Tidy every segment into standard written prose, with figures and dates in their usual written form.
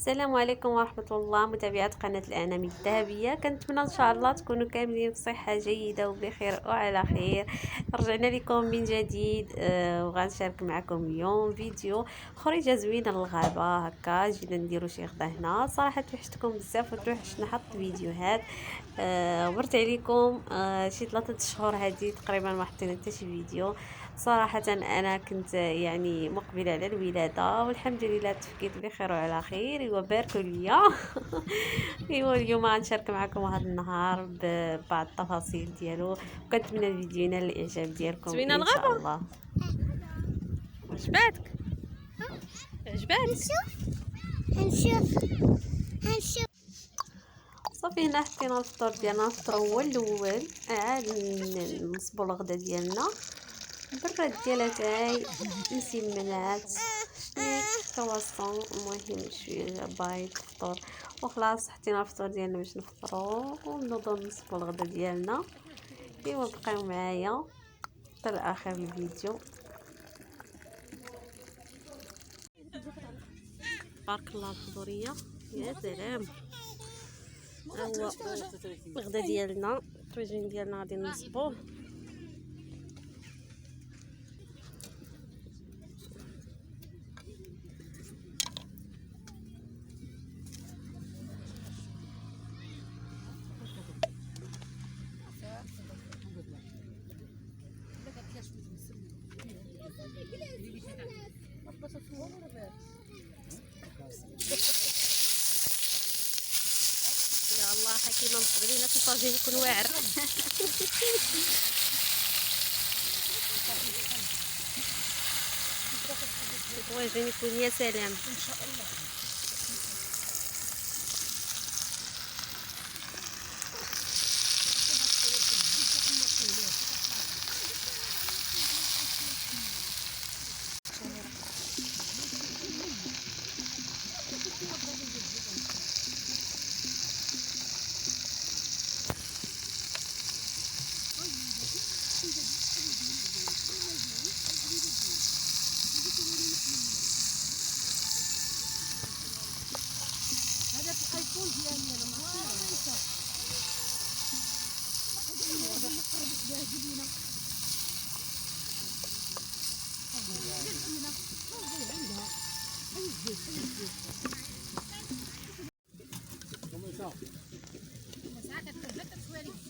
السلام عليكم ورحمة الله متابعات قناة الأنامل الذهبية. كنتمنى إن شاء الله تكونوا كاملين بصحة جيدة وبخير وعلى خير. رجعنا لكم من جديد وغنشارك معكم اليوم فيديو خريجة زوينة للغابة. هكا جينا نديرو شي غدا هنا. صراحة توحشتكم بزاف وتوحشت نحط فيديوهات. مرت عليكم شي 3 شهور هادي تقريبا ما حطينا حتى شي فيديو. صراحة أنا كنت يعني مقبلة على الولادة والحمد لله تفكيت بخير وعلى خير وباركوا ليا. ايوا اليوم غنشارك معكم هذا النهار ببعض التفاصيل ديالو، وكنتمنى الفيديو ينال الاعجاب ديالكم زوينة ان شاء الغابة. الله. عجباتك؟ عجباتك؟ هنشوف صافي هنا حطينا الفطور ديالنا. الفطور هو الاول، عاد نصبو الغدا ديالنا. البراد ديالها تاعي مسمنات شني كرواسون، المهم شويه بيض فطور وخلاص. حطينا الفطور ديالنا باش نفطروا ونوضوا نصبوا الغدا ديالنا. ايوا بقاو معايا حتى لاخر الفيديو. بارك الله الحضوريه، يا سلام. هو الغدا ديالنا، الطويجين ديالنا غادي نصبوه. يا الله حكيمه مقبلين في الطاجين يكون واعر. الطواجن يكون يا سلام. ان شاء الله.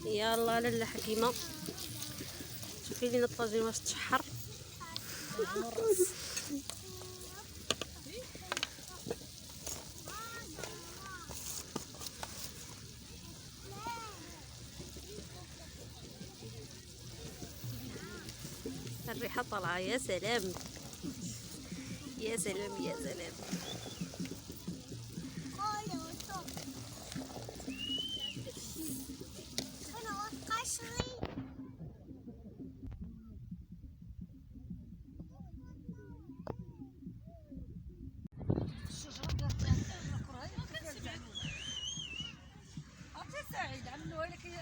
يلا لاله حكيمه شوفي لينا الطاجين واش تشحر. الريحه طالعه، يا سلام يا سلام يا سلام.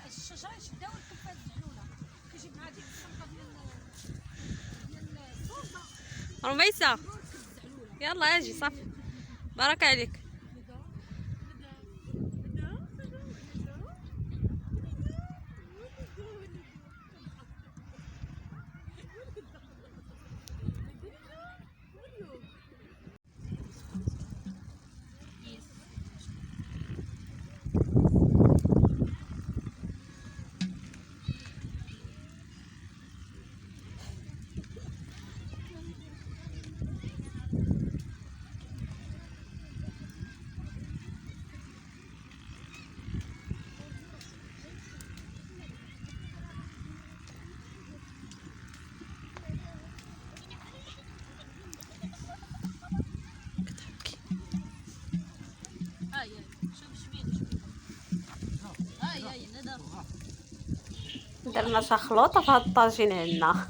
الشجره يشدها والكفه الزعلوله كيجيب مع ديك السلطه ديال الصوصه. رميسة يلا اجي صافي، بارك عليك. درنا شخلوطه في هاد الطاجين عندنا.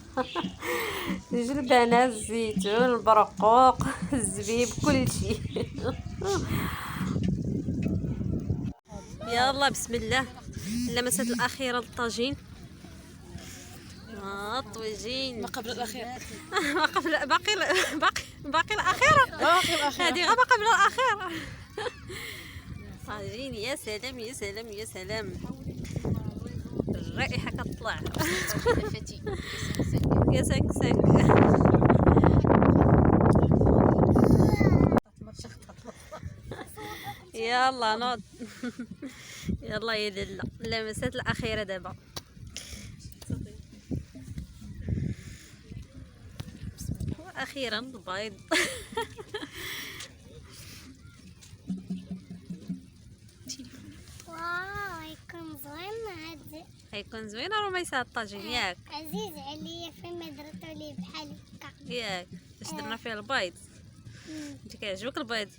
الجلبانه، الزيتون، البرقوق، الزبيب، كلشي. يلا بسم الله. اللمسات الاخيره للطاجين. الطويجين ما قبل الاخير. ما قبل باقي باقي الاخيره. هذه غدا قبل الاخيره. طاجين، يا سلام يا سلام يا سلام، الرائحه كتطلع. يا سانك سانك. يلا نوض. يلا يا لاله، اللمسات الاخيره دابا. واخيرا البيض. واو يكون زوين هاد. هيكون زوين رميسة الطاجين ياك. عزيز عليا فما درتو لي بحال هكا. ياك باش درنا فيه البيض. انت كيعجبك البيض؟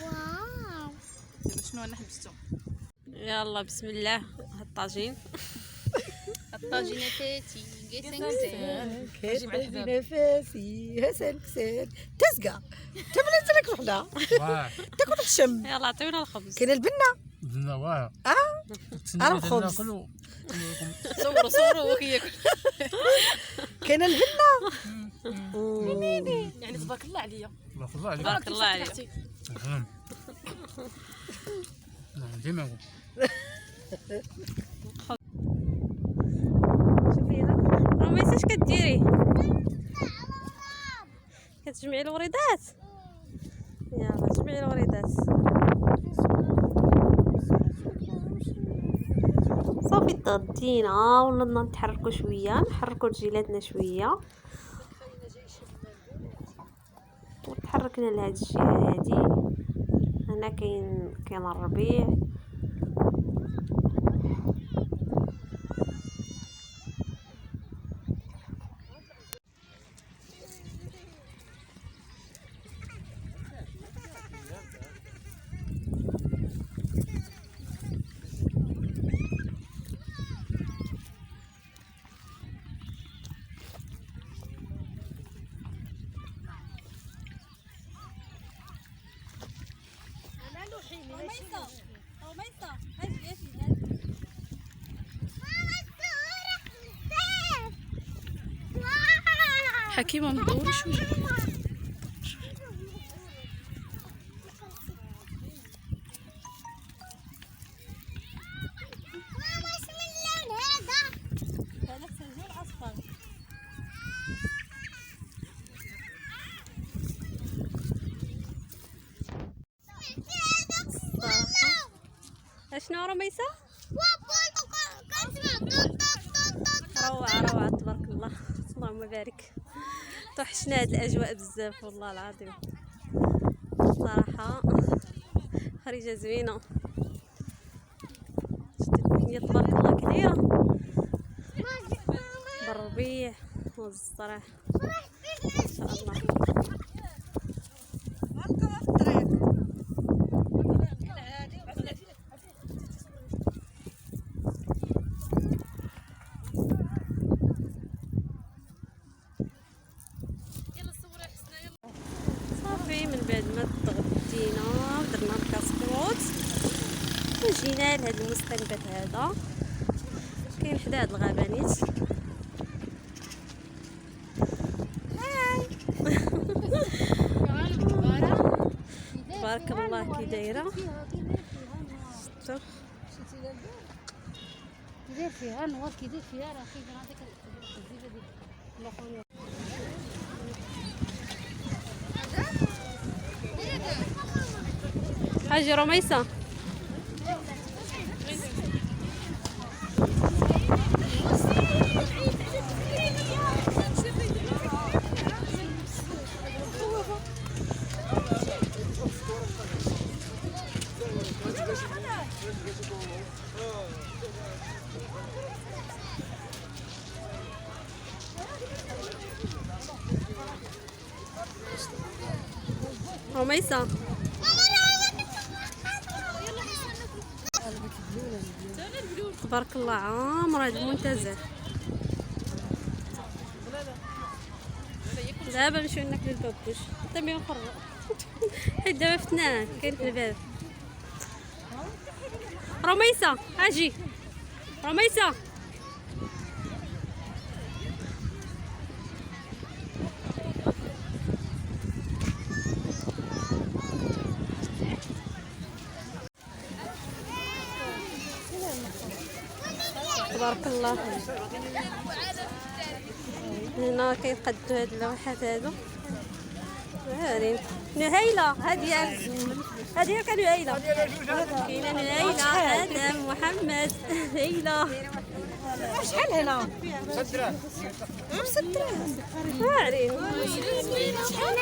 واو. شنو انا حبستو؟ يلا بسم الله. هاد الطاجين. الطاجينه تاتي كاين فاسي هسن كسان تسقى تبلت لك وحده تاكل الشم. يلا عطيونا الخبز. كاين البنه بدنا واه انا الخبز صوروا وكياكل. كاين البنه يعني تبارك الله عليا. الله الله عليك. بارك الله عليك. ديما نقول شوفي رميسة اش كديري؟ كتجمعي الوريدات. يلا جمعي الوريدات. صافي تغدينا ولنا نتحركوا شويه، نحركوا رجيلاتنا شويه وتحركنا لهاد الجهه هادي. هنا كاين الربيع. حكيمه ما تدوريش اشنو رميسة؟ روعة روعة تبارك الله. اللهم بارك. توحشنا هاد الاجواء بزاف والله العظيم. صراحة خريجة زوينة. الدنيا تبارك الله كبيرة بالربيع والزرع ان شاء الله. صافي من بعد ما تغدينا ودرنا الكاسكروت وجينا لهاد المستنبت هذا. كاين حدا هاد الغابانيت. تبارك الله كي دايره. شفتوا كيدير فيها نوار كيدير فيها راه كيدير هذيك الزيبه ديال الاخويا. حاجه رميسة. رميسة تبارك الله عامر هاد المنتزه. دابا نمشيو ناكلو البابوش حتى ما يخرج. حيت دابا فتناه كاين في الباب. رميسة اجي رميسة. تبارك الله. هنا كيقدو هاد اللوحات هادو واعرين. نهيلة هادي كان نهيلة. كاينة نهيلة آدم محمد نهيلة. شحال هنا؟ واعرين. انا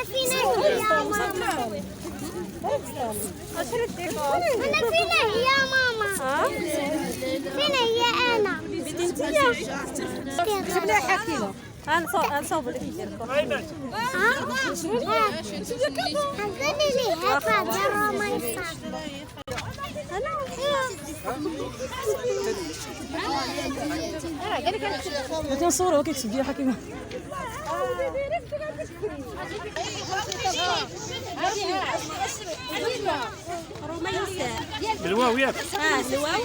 فينا هي يا ماما. انا فينا هي يا ماما. فينا هي انا. جيب لي حكيمة. غنصاوب لك ديالكم. عطيني لي هكا ديال رميصة. تنصوروا كيكتب لي حكيمه. رميسة بالواو ياك. الواو.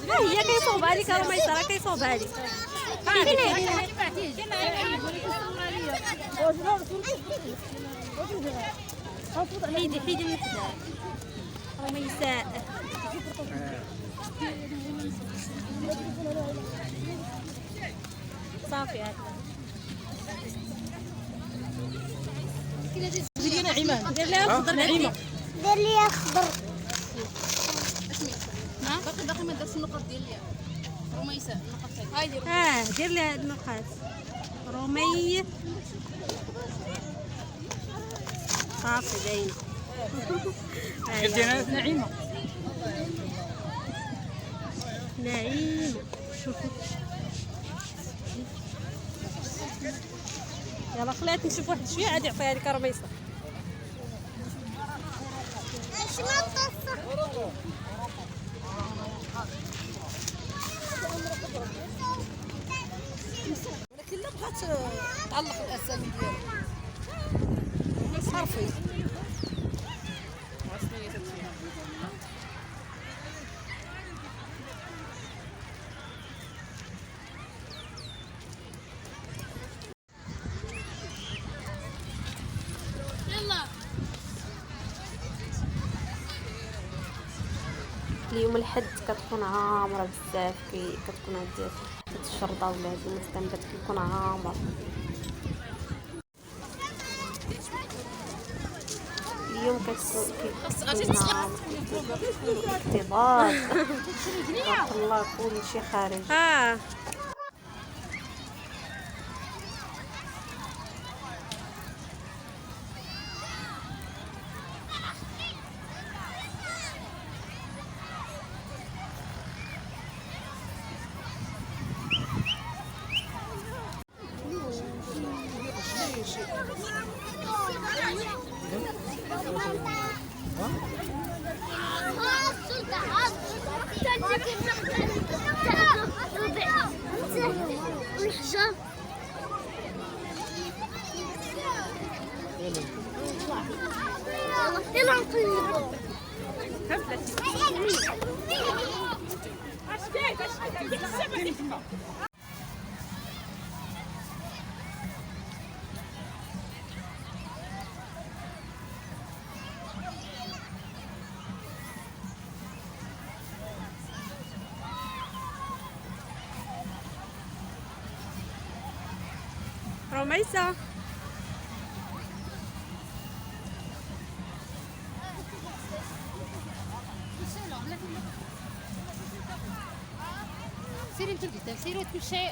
هي كيصوبها لك رميسة راه كيصوبها لك. حيدي من حدا رميساء. صافي هذا دير لها خضر نعيمة. دير لي خضر. باقي ما درتش النقط ديال رميسة. النقط هادي دير لها النقاط. رمي صافي باينة. نعيمة. نعيم. يلا خليها نشوف واحد شويه عاد يعطيها لك رميسة. اش ما تصح. ولكن لا بغات تعلق الاسامي ديالها صرفي. اليوم الحد كتكون عامره بزاف، كتكون هاد الشرطه ولا هاد المستنبت كيكون عامر. اليوم كتكون عامر اختبار. تبارك الله كلشي خارج. يلا نقلبو. رميسة سيري انت قدام سيري وتمشي.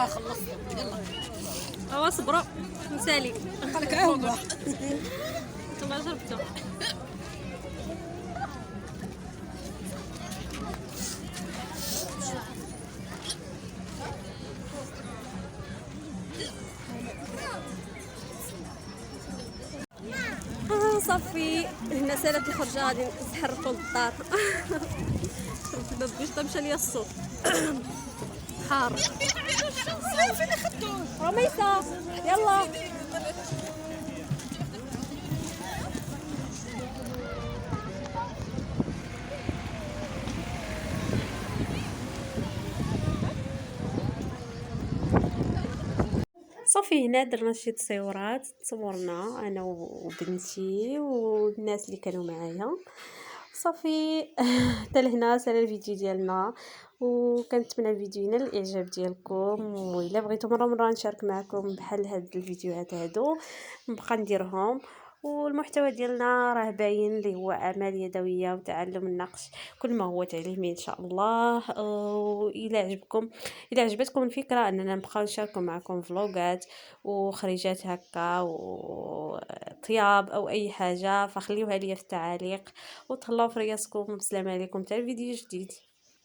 خلصت يلا صبروا نسالي خليك عاود انتما جربتوا. صافي هنا سالات الخرجه غادي نتحركوا للدار. شربت الباب باش تمشى ليا الصوت حار. فين اخذتوه؟ رميسة يلا. صافي هنا درنا شي تصويرات، تصورنا انا وبنتي والناس اللي كانوا معايا. صافي حتى لهنا سال الفيديو ديالنا، وكنتمنى الفيديو ينال الاعجاب ديالكم، والا بغيتو مره نشارك معكم بحال هاد الفيديوهات هادو نبقى نديرهم. والمحتوى ديالنا راه باين اللي هو اعمال يدويه وتعلم النقش، كل ما هو تعليمي ان شاء الله. الى عجبتكم الفكره اننا نبقاو نشاركوا معكم فلوقات وخريجات هكا وطياب او اي حاجه، فخليوها لي في التعاليق وتهلاو في رياسكم. السلام عليكم، حتى الفيديو جديد.